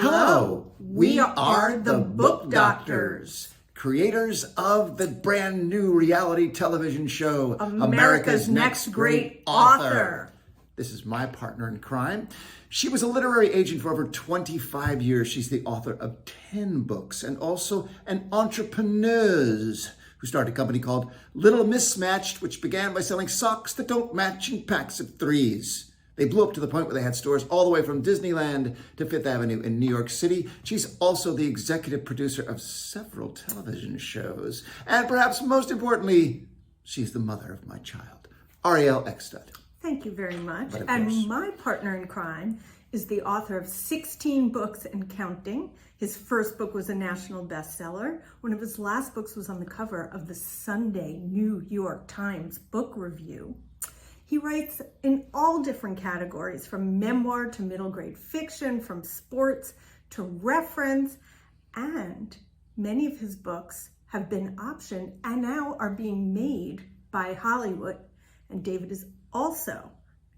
Hello, we are the Book Doctors, creators of the brand new reality television show, America's Next Great Author. This is my partner in crime. She was a literary agent for over 25 years. She's the author of 10 books and also an entrepreneur who started a company called Little Mismatched, which began by selling socks that don't match in packs of threes. They blew up to the point where they had stores all the way from Disneyland to Fifth Avenue in New York City. She's also the executive producer of several television shows. And perhaps most importantly, she's the mother of my child, Ariel Eckstedt. Thank you very much. And my partner in crime is the author of 16 books and counting. His first book was a national bestseller. One of his last books was on the cover of the Sunday New York Times book review. He writes in all different categories, from memoir to middle grade fiction, from sports to reference, and many of his books have been optioned and now are being made by Hollywood. And David is also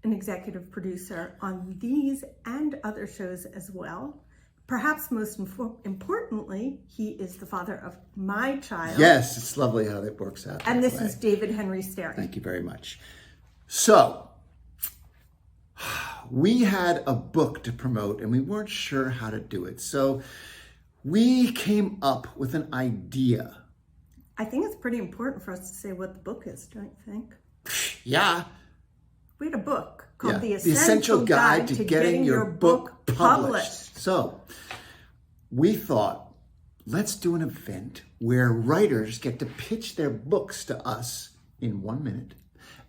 an executive producer on these and other shows as well. Perhaps most importantly, he is the father of my child. Yes, it's lovely how that works out. And this is David Henry Sterry. Thank you very much. So, we had a book to promote and we weren't sure how to do it. So, we came up with an idea. I think it's pretty important for us to say what the book is, don't you think? Yeah. We had a book called The Essential Guide to Getting Your Book Published. So, we thought, let's do an event where writers get to pitch their books to us in 1 minute.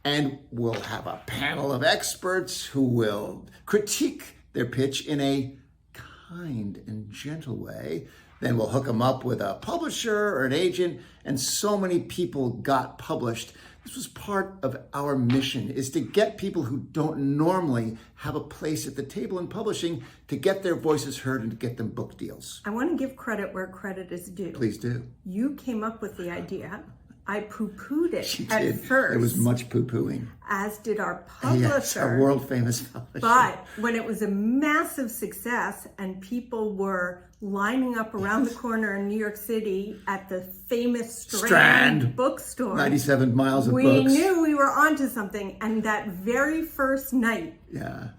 And we'll have a panel of experts who will critique their pitch in a kind and gentle way. Then we'll hook them up with a publisher or an agent, and so many people got published. This was part of our mission, is to get people who don't normally have a place at the table in publishing to get their voices heard and to get them book deals. I want to give credit where credit is due. Please do. You came up with the idea. I poo-pooed it She at did. first. It was much poo-pooing. As did our publisher. Yes, our world-famous publisher. But when it was a massive success and people were lining up around the corner in New York City at the famous Strand bookstore, 97 miles of we books. knew we were onto something. And that very first night, Yeah.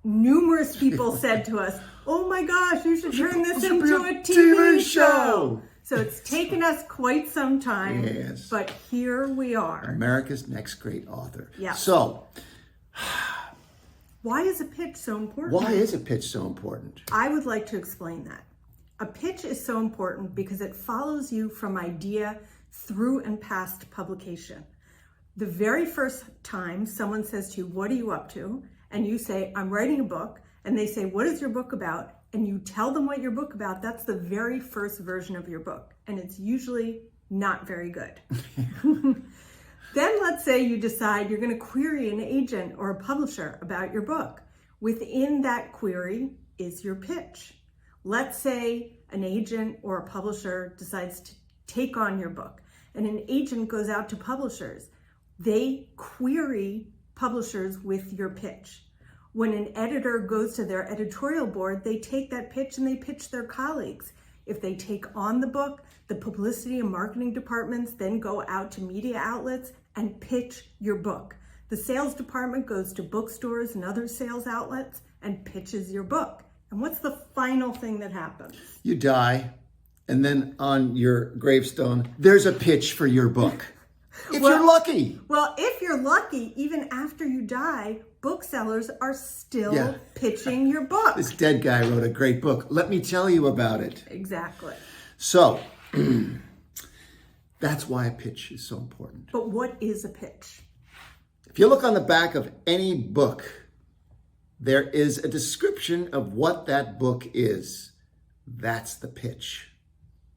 numerous people said to us, "Oh my gosh, you should turn this into a TV show." So it's taken us quite some time, yes, but here we are. America's Next Great Author. Yeah. So, why is a pitch so important? why is a pitch so important? I would like to explain that. A pitch is so important because it follows you from idea through and past publication. The very first time someone says to you, "What are you up to?" and you say, "I'm writing a book," and they say, "What is your book about?" and you tell them what your book about, that's the very first version of your book. And it's usually not very good. Then let's say you decide you're going to query an agent or a publisher about your book. Within that query is your pitch. Let's say an agent or a publisher decides to take on your book, and an agent goes out to publishers. They query publishers with your pitch. When an editor goes to their editorial board, they take that pitch and they pitch their colleagues. If they take on the book, the publicity and marketing departments then go out to media outlets and pitch your book. The sales department goes to bookstores and other sales outlets and pitches your book. And what's the final thing that happens? You die, and then on your gravestone, there's a pitch for your book. If you're lucky. Well, if you're lucky, even after you die, booksellers are still pitching your book. This dead guy wrote a great book. Let me tell you about it. Exactly. So, that's why a pitch is so important. But what is a pitch? If you look on the back of any book, there is a description of what that book is. That's the pitch.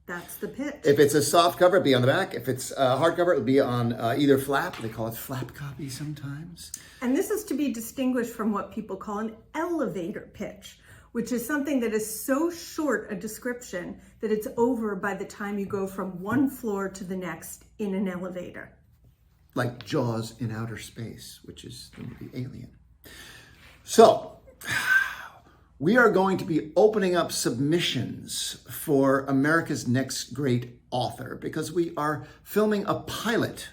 That's the pitch. If it's a soft cover, it'll be on the back. If it's a hardcover, it'll be on either flap. They call it flap copy sometimes. And this is to be distinguished from what people call an elevator pitch, which is something that is so short a description that it's over by the time you go from one floor to the next in an elevator. Like Jaws in outer space, which is the movie Alien. So, we are going to be opening up submissions for America's Next Great Author because we are filming a pilot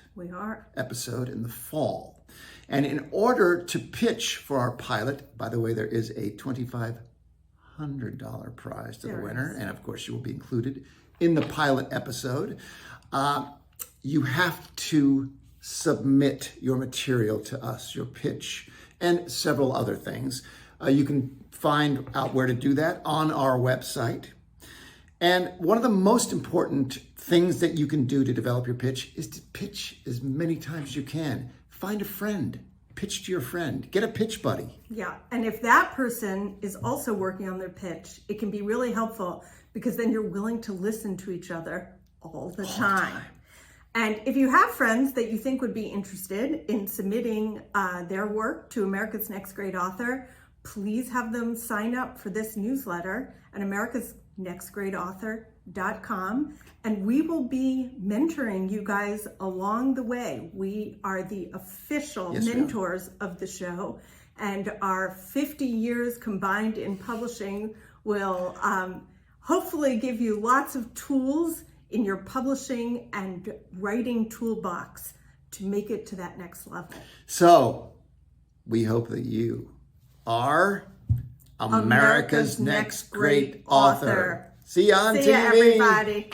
episode in the fall. And in order to pitch for our pilot, by the way, there is a $2,500 prize to the winner. And of course, you will be included in the pilot episode. You have to submit your material to us, your pitch, and several other things. You can find out where to do that on our website. And one of the most important things that you can do to develop your pitch is to pitch as many times as you can. Find a friend, pitch to your friend, get a pitch buddy. Yeah, and if that person is also working on their pitch, it can be really helpful because then you're willing to listen to each other all the time. And if you have friends that you think would be interested in submitting their work to America's Next Great Author, please have them sign up for this newsletter at americasnextgreatauthor.com, and we will be mentoring you guys along the way. We are the official mentors of the show, and our 50 years combined in publishing will hopefully give you lots of tools in your publishing and writing toolbox to make it to that next level. So we hope that you are America's Next Great Author. See you on TV. See ya, everybody.